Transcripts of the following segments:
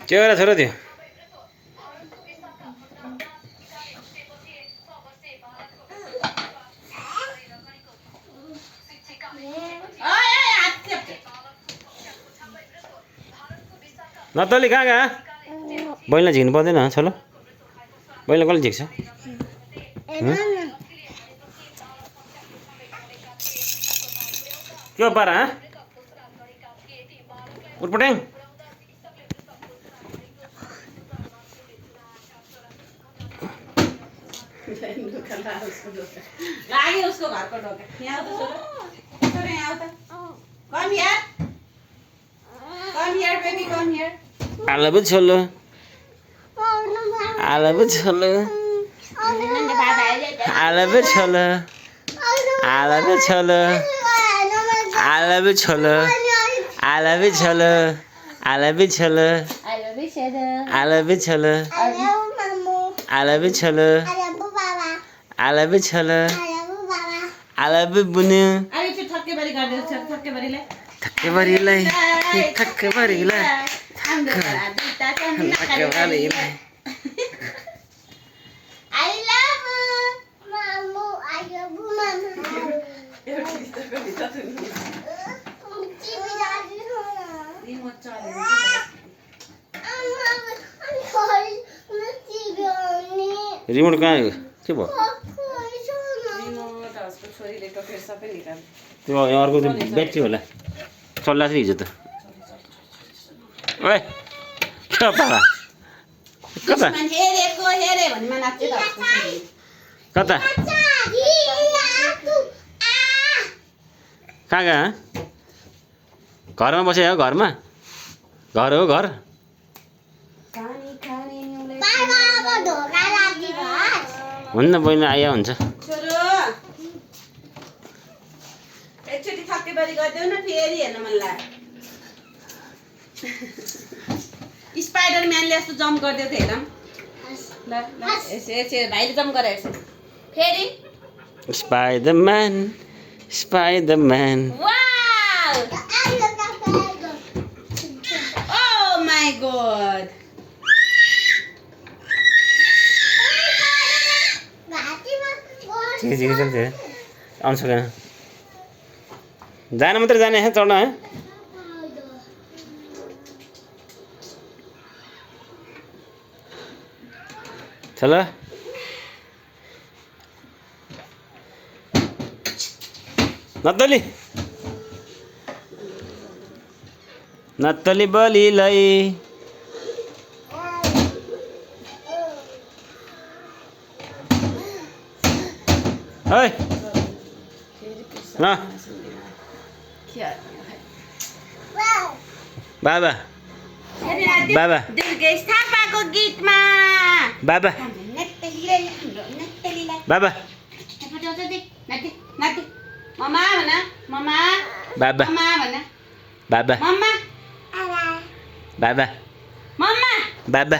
के गरेर छोरा त्यो नतली कहाँ कहाँ बैनीलाई झिक्नु पर्दैन छोलो बैनीलाई कसले झिक्छ के हो पारा उठपट्याङ लाग्यो उसको घरको ढोका यहाँ आऊ त छोरा यहाँ आऊ त come here baby come here आला पो छोलो आला पो छोलो आला पो छोलो आला पो छोलो आला पो छोलो आला पो छोलो आला पो छोलो आला पो छोलो आला पो छोलो आला पो छोलो आला पो बुन्यो अरे त्यो थक्केबारी गर्दै छ थक्केबारीलाई थक्केबारीलाई थक्केबारीलाई थक्केबारीलाई I love Mamu. I love Mama. Remote चलेर रिमोट कहाँ के भयो रिमोट हस्को छोरीले टोकेर सबै निकाल्यो त्यो अर्को त्यो ब्याट्री होला चल्ला थियो हिजो त ओए के पारा कता हेरे भन्ने नाच्यो त कता कहाँ कहाँ घरमा बसे हो घरमा घर हो घर हुन्न बहिनी आइया हुन्छ छोरो एकचोटि थक्केबारी गरिदेऊ न फेरि हेर्न मन लाग्यो स्पाइडरम्यानले यस्तो जम्प गरिदियो त हेरौँ ल ल यसो भाइले जम्प गराएको छ फेरि Spiderman Spiderman wow oh my God ठिकै ठिकै चल्छ आउँछ कहाँ जान मात्रै जाने चढ्न है चलो नत्तली नत्तली बलिलाई ओइ न बाबा बाबा दुर्गेश थापाको गीतमा बाबा बाबा ममा भन ममा बाबा ममा भन बाबा ममा बाबा ममा बाबा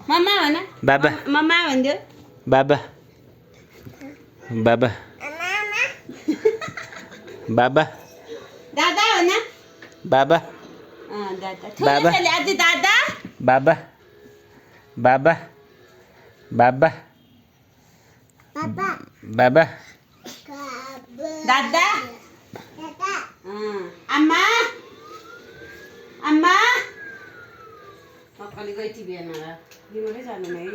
ममा भन बाबा ममा भन्दियो बाबा बाबा बाबा दादा भन बाबा दादा बाबा। ठुलो आज दादा बाबा बाबा बाबा बाबा दादा आमा आमा अक्कली गई टिभी हेर्न रिमोटै जानु है